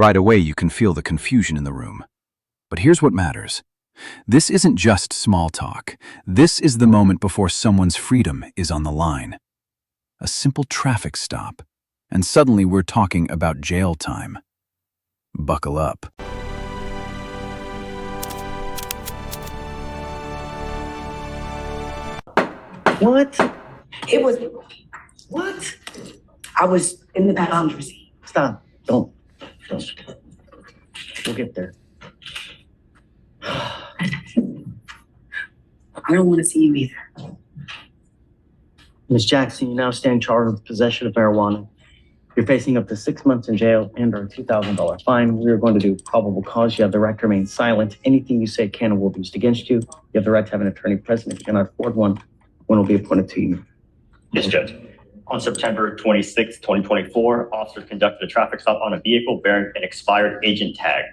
Right away, you can feel the confusion in the room. But here's what matters. This isn't just small talk. This is the moment before someone's freedom is on the line. A simple traffic stop, and suddenly we're talking about jail time. Buckle up. What? What? I was in the passenger seat. Stop. Don't. We'll get there. I don't want to see you either. Ms. Jackson, you now stand charged with possession of marijuana. You're facing up to 6 months in jail and a $2,000 fine. We are going to do probable cause. You have the right to remain silent. Anything you say can or will be used against you. You have the right to have an attorney present. If you cannot afford one will be appointed to you. Yes, Judge. On September 26, 2024, officers conducted a traffic stop on a vehicle bearing an expired agent tag.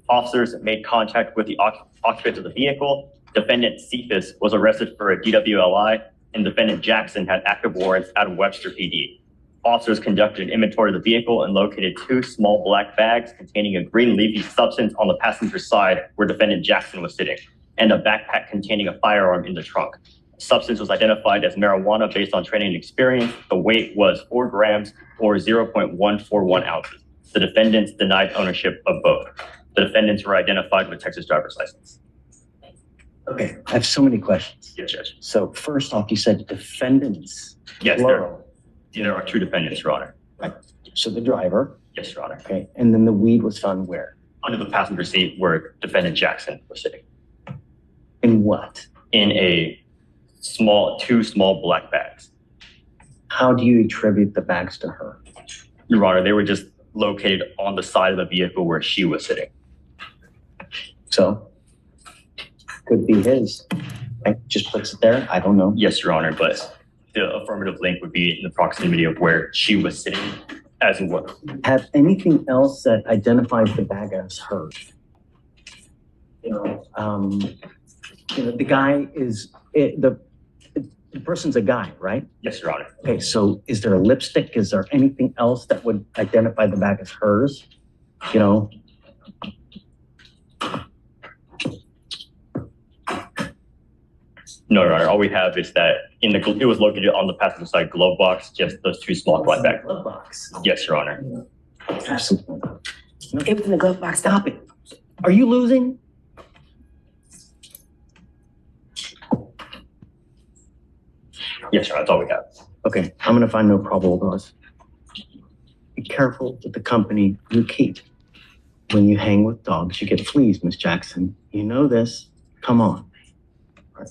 Officers made contact with the occupant of the vehicle. Defendant Cephas was arrested for a DWLI, and defendant Jackson had active warrants out of Webster PD. Officers conducted an inventory of the vehicle and located 2 small black bags containing a green leafy substance on the passenger side where defendant Jackson was sitting, and a backpack containing a firearm in the trunk. Substance was identified as marijuana based on training and experience. The weight was 4 grams or 0.141 ounces. The defendants denied ownership of both. The defendants were identified with Texas driver's license. Okay, I have so many questions. Yes, Judge. So first off, you said defendants. Yes, plural. there are 2 defendants, Your Honor. Right. So the driver. Yes, Your Honor. Okay, and then the weed was found where? Under the passenger seat where defendant Jackson was sitting. In what? In a 2 small black bags. How do you attribute the bags to her? Your Honor, they were just located on the side of the vehicle where she was sitting. So, could be his. Right? Just puts it there. I don't know. Yes, Your Honor, but the affirmative link would be in the proximity of where she was sitting as well. Have anything else that identifies the bag as hers? The guy is the person's a guy, right? Yes, Your Honor. Okay, so is there a lipstick? Is there anything else that would identify the bag as hers? No, Your Honor. All we have is that it was located on the passenger side glove box, just those 2 small black bags. Glove box. Yes, Your Honor. Absolutely. It was in the glove box. Stop it. Are you losing? Yes, Your Honor. That's all we have. Okay, I'm gonna find no probable cause. Be careful with the company you keep. When you hang with dogs, you get fleas, Miss Jackson. You know this. Come on. All right,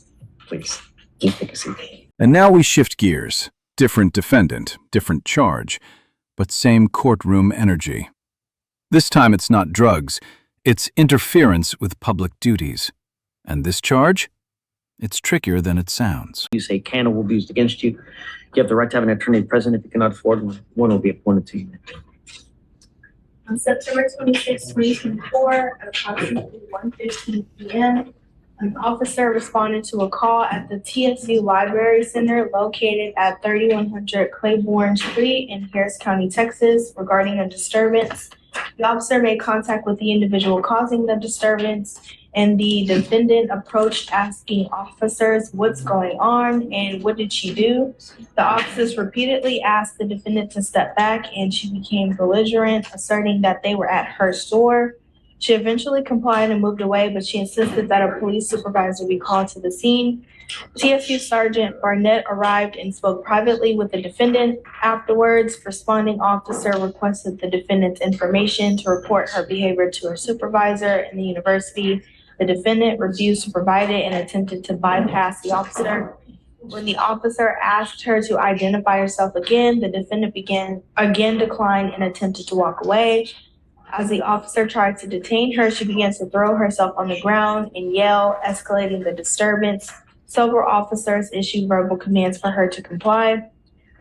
please, just take a seat. And now we shift gears. Different defendant, different charge, but same courtroom energy. This time it's not drugs, it's interference with public duties. And this charge? It's trickier than it sounds. You say can or will be used against you. You have the right to have an attorney present. If you cannot afford one will be appointed to you. On September 26, 2024, at approximately 1:15 p.m., an officer responded to a call at the TSU Library Center located at 3100 Claiborne Street in Harris County, Texas, regarding a disturbance. The officer made contact with the individual causing the disturbance, and the defendant approached asking officers what's going on and what did she do. The officers repeatedly asked the defendant to step back, and she became belligerent, asserting that they were at her store. She eventually complied and moved away, but she insisted that a police supervisor be called to the scene. TSU Sergeant Barnett arrived and spoke privately with the defendant. Afterwards, responding officer requested the defendant's information to report her behavior to her supervisor in the university. The defendant refused to provide it and attempted to bypass the officer. When the officer asked her to identify herself again, the defendant declined and attempted to walk away. As the officer tried to detain her, she began to throw herself on the ground and yell, escalating the disturbance. Several officers issued verbal commands for her to comply.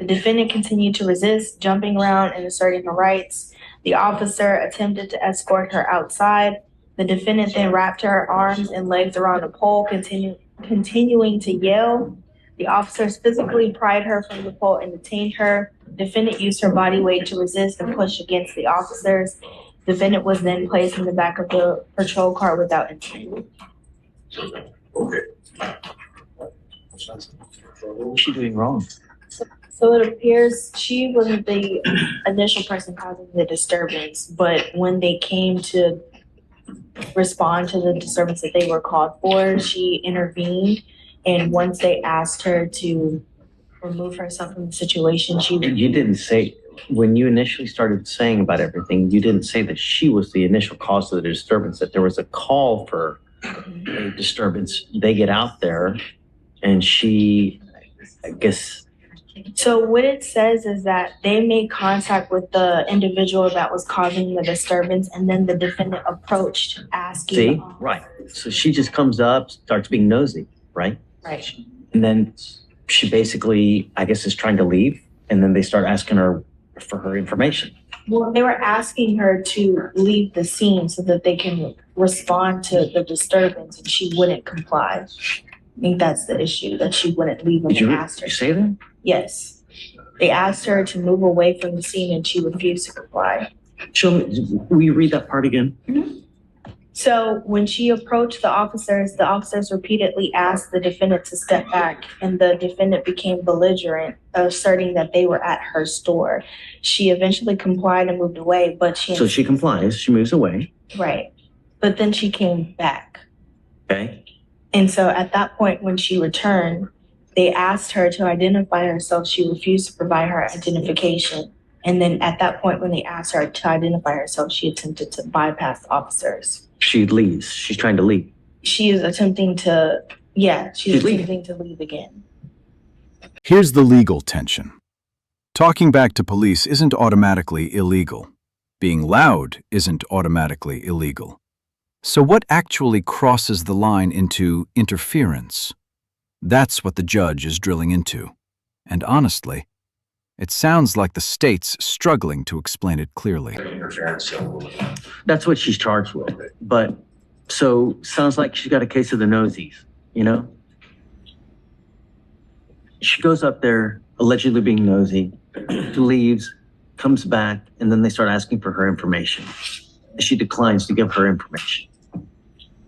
The defendant continued to resist, jumping around and asserting her rights. The officer attempted to escort her outside. The defendant then wrapped her arms and legs around a pole, continuing to yell. The officers physically pried her from the pole and detained her. The defendant used her body weight to resist and push against the officers. Defendant was then placed in the back of the patrol car without incident. Okay. What was she doing wrong? So it appears she wasn't the initial person causing the disturbance, but when they came to respond to the disturbance that they were called for, she intervened. And once they asked her to remove herself from the situation, You didn't say, when you initially started saying about everything, you didn't say that she was the initial cause of the disturbance, that there was a call for a disturbance. They get out there and she, I guess. So what it says is that they made contact with the individual that was causing the disturbance, and then the defendant approached asking. See, right. So she just comes up, starts being nosy, right? Right. And then she basically, I guess, is trying to leave. And then they start asking her for her information. Well, they were asking her to leave the scene so that they can respond to the disturbance, and she wouldn't comply. I think that's the issue, that she wouldn't leave when Did they you asked her. say that? Yes. They asked her to move away from the scene and she refused to comply. Show me, will you read that part again? So when she approached the officers repeatedly asked the defendant to step back, and the defendant became belligerent, asserting that they were at her store. She eventually complied and moved away, but So she complies, she moves away, Right. But then she came back. okay? And so at that point, when she returned, they asked her to identify herself. She refused to provide her identification. And then at that point, when they asked her to identify herself, she attempted to bypass the officers. She leaves, she's trying to leave. She is attempting to, She's leaving. attempting to leave again. Here's the legal tension. Talking back to police isn't automatically illegal. Being loud isn't automatically illegal. So what actually crosses the line into interference? That's what the judge is drilling into. And honestly, it sounds like the state's struggling to explain it clearly. Interference. That's what she's charged with. But, so, sounds like she's got a case of the nosies, you know? She goes up there, allegedly being nosy, leaves, comes back, and then they start asking for her information. She declines to give her information.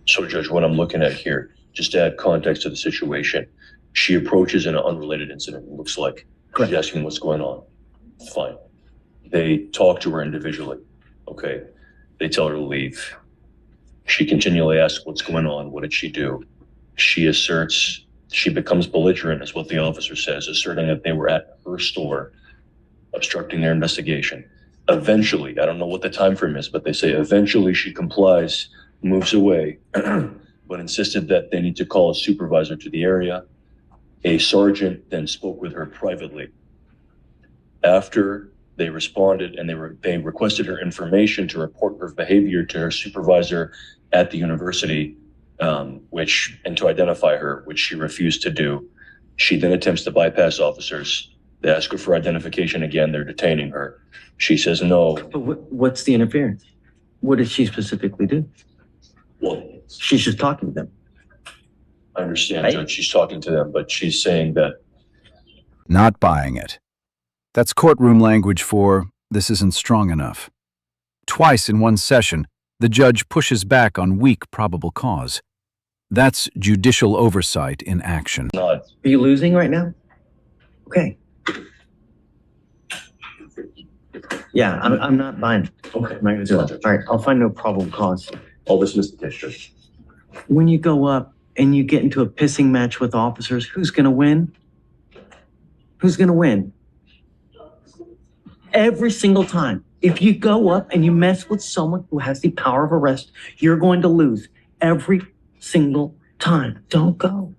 So, Judge, what I'm looking at here, just to add context to the situation, she approaches in an unrelated incident, it looks like. Correct. She's asking what's going on. Fine. They talk to her individually. Okay. They tell her to leave. She continually asks what's going on. What did she do? She asserts, she becomes belligerent, is what the officer says, asserting that they were at her store, obstructing their investigation. Eventually, I don't know what the time frame is, but they say eventually she complies, moves away, but insisted that they need to call a supervisor to the area. A sergeant then spoke with her privately. After they responded and they requested her information to report her behavior to her supervisor at the university, and to identify her, which she refused to do. She then attempts to bypass officers. They ask her for identification again. They're detaining her. She says no. But what's the interference? What did she specifically do? Well, She's just talking to them. I understand, Right. Judge, she's talking to them, but she's saying that Not buying it. That's courtroom language for, this isn't strong enough. Twice in one session, the judge pushes back on weak probable cause. That's judicial oversight in action. not. Are you losing right now? Okay. Yeah, I'm not buying it. Okay. I'm not gonna do it. All right, I'll find no probable cause. I'll dismiss the case, Judge. When you go up and you get into a pissing match with officers, who's gonna win? Who's gonna win? Every single time. If you go up and you mess with someone who has the power of arrest, you're going to lose every single time. Don't go.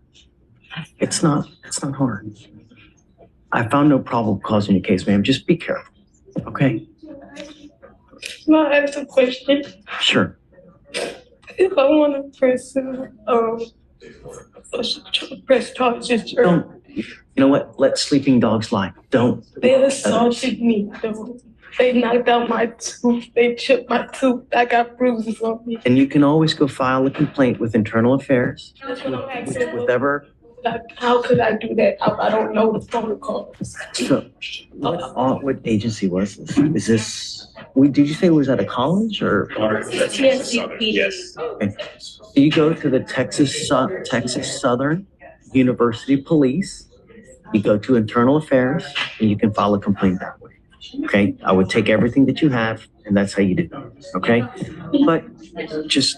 It's not hard. I found no probable cause in your case, ma'am. Just be careful. Okay? Can I ask a question? Sure. If I want to press charges, or Don't. You know what? Let sleeping dogs lie. Don't. they assaulted me, though. They knocked out my tooth. They chipped my tooth. I got bruises on me. And you can always go file a complaint with Internal Affairs, That's what I'm asking. whatever how could I do that? I don't know the protocols. So, what agency was this? Is this, did you say it was at a college or? Yes. So you go to the Texas Southern University Police, you go to Internal Affairs, and you can file a complaint that way. Okay, I would take everything that you have, and that's how you do it. Okay, but just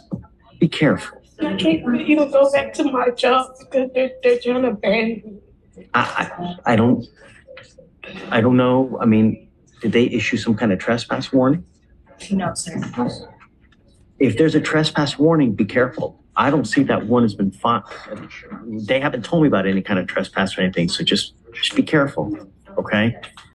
be careful. I can't really go back to my job because they're trying to ban me. I don't know. I mean, did they issue some kind of trespass warning? No, sir. If there's a trespass warning, be careful. I don't see that one has been filed. They haven't told me about any kind of trespass or anything, so just be careful, okay?